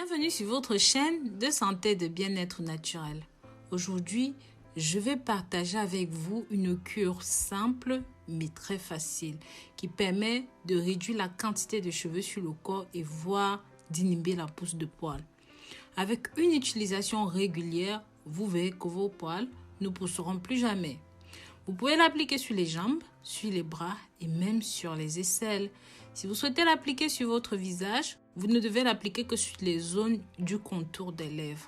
Bienvenue sur votre chaîne de santé et de bien-être naturel. Aujourd'hui, je vais partager avec vous une cure simple mais très facile qui permet de réduire la quantité de cheveux sur le corps et voire d'inhiber la pousse de poils. Avec une utilisation régulière, vous verrez que vos poils ne pousseront plus jamais. Vous pouvez l'appliquer sur les jambes, sur les bras et même sur les aisselles. Si vous souhaitez l'appliquer sur votre visage, vous ne devez l'appliquer que sur les zones du contour des lèvres.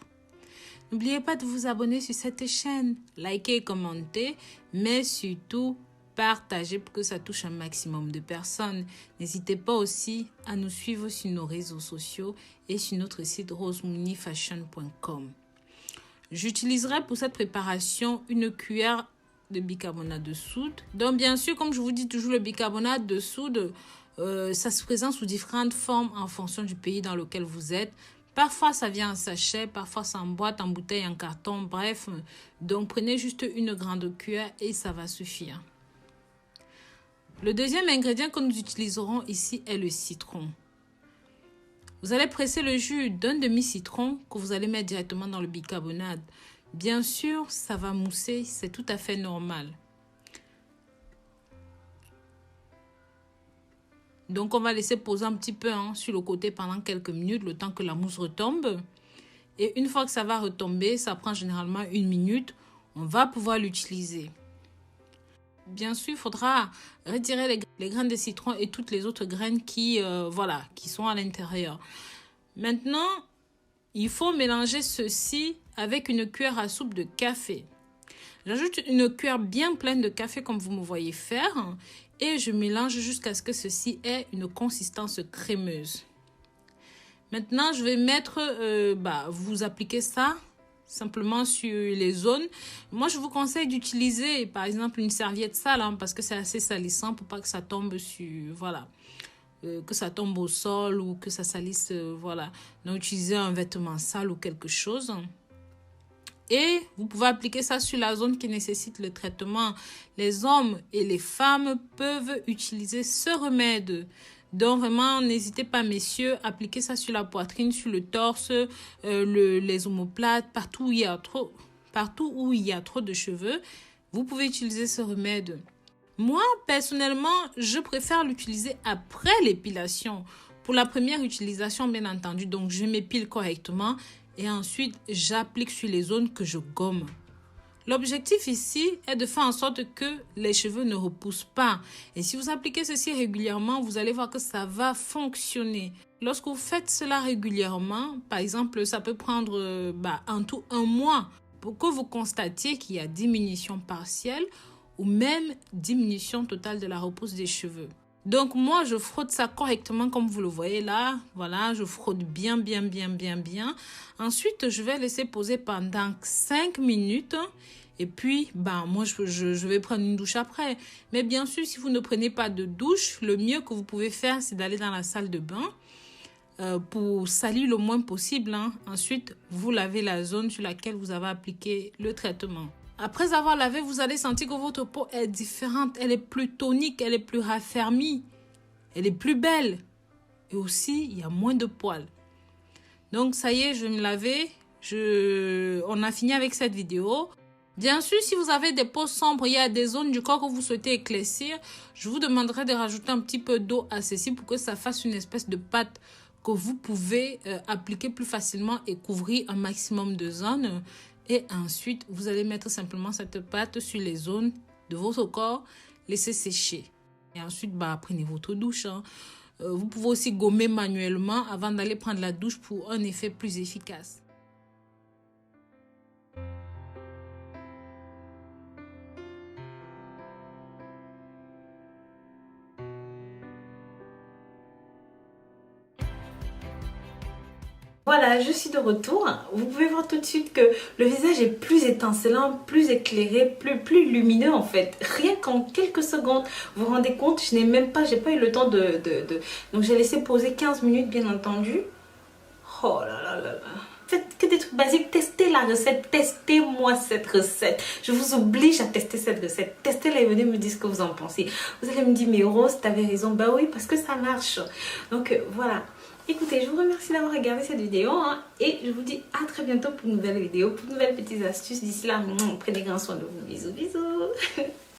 N'oubliez pas de vous abonner sur cette chaîne, liker et commenter, mais surtout partager pour que ça touche un maximum de personnes. N'hésitez pas aussi à nous suivre sur nos réseaux sociaux et sur notre site rosemooneyfashion.com. J'utiliserai pour cette préparation une cuillère de bicarbonate de soude. Donc bien sûr, comme je vous dis toujours, le bicarbonate de soude, ça se présente sous différentes formes en fonction du pays dans lequel vous êtes. Parfois, ça vient en sachet, parfois c'est en boîte, en bouteille, en carton, bref. Donc prenez juste une grande cuillère et ça va suffire. Le deuxième ingrédient que nous utiliserons ici est le citron. Vous allez presser le jus d'un demi-citron que vous allez mettre directement dans le bicarbonate. Bien sûr, ça va mousser, c'est tout à fait normal. Donc, on va laisser poser un petit peu sur le côté pendant quelques minutes, le temps que la mousse retombe. Et une fois que ça va retomber, ça prend généralement 1 minute, on va pouvoir l'utiliser. Bien sûr, il faudra retirer les graines de citron et toutes les autres graines qui sont à l'intérieur. Maintenant, il faut mélanger ceci avec une cuillère à soupe de café. J'ajoute une cuillère bien pleine de café comme vous me voyez faire et je mélange jusqu'à ce que ceci ait une consistance crémeuse. Maintenant, je vais mettre, vous appliquez ça simplement sur les zones. Moi, je vous conseille d'utiliser par exemple une serviette sale parce que c'est assez salissant pour pas que ça tombe que ça tombe au sol ou que ça salisse, Donc, utilisez un vêtement sale ou quelque chose. Et vous pouvez appliquer ça sur la zone qui nécessite le traitement. Les hommes et les femmes peuvent utiliser ce remède. Donc vraiment, n'hésitez pas messieurs, appliquez ça sur la poitrine, sur le torse, les omoplates, partout où il y a trop de cheveux. Vous pouvez utiliser ce remède. Moi, personnellement, je préfère l'utiliser après l'épilation. Pour la première utilisation, bien entendu, donc je m'épile correctement. Et ensuite, j'applique sur les zones que je gomme. L'objectif ici est de faire en sorte que les cheveux ne repoussent pas. Et si vous appliquez ceci régulièrement, vous allez voir que ça va fonctionner. Lorsque vous faites cela régulièrement, par exemple, ça peut prendre en tout 1 mois pour que vous constatiez qu'il y a diminution partielle ou même diminution totale de la repousse des cheveux. Donc moi, je frotte ça correctement comme vous le voyez là. Voilà, je frotte bien. Ensuite, je vais laisser poser pendant 5 minutes. Et puis, moi, je vais prendre une douche après. Mais bien sûr, si vous ne prenez pas de douche, le mieux que vous pouvez faire, c'est d'aller dans la salle de bain pour salir le moins possible. Ensuite, vous lavez la zone sur laquelle vous avez appliqué le traitement. Après avoir lavé, vous allez sentir que votre peau est différente. Elle est plus tonique, elle est plus raffermie, elle est plus belle. Et aussi, il y a moins de poils. Donc, ça y est, je vais me laver. On a fini avec cette vidéo. Bien sûr, si vous avez des peaux sombres, il y a des zones du corps que vous souhaitez éclaircir, je vous demanderai de rajouter un petit peu d'eau à ceci pour que ça fasse une espèce de pâte que vous pouvez appliquer plus facilement et couvrir un maximum de zones. Et ensuite, vous allez mettre simplement cette pâte sur les zones de votre corps, laisser sécher. Et ensuite, prenez votre douche. Vous pouvez aussi gommer manuellement avant d'aller prendre la douche pour un effet plus efficace. Voilà, je suis de retour. Vous pouvez voir tout de suite que le visage est plus étincelant, plus éclairé, plus lumineux en fait. Rien qu'en quelques secondes, vous vous rendez compte, j'ai pas eu le temps Donc j'ai laissé poser 15 minutes bien entendu. Oh là là là là. Faites que des trucs basiques, testez la recette, testez-moi cette recette. Je vous oblige à tester cette recette. Testez-la et venez me dire ce que vous en pensez. Vous allez me dire, mais Rose, t'avais raison. Oui, parce que ça marche. Donc voilà. Écoutez, je vous remercie d'avoir regardé cette vidéo hein, et je vous dis à très bientôt pour une nouvelle vidéo, pour de nouvelles petites astuces. D'ici là, prenez grand soin de vous. Bisous, bisous.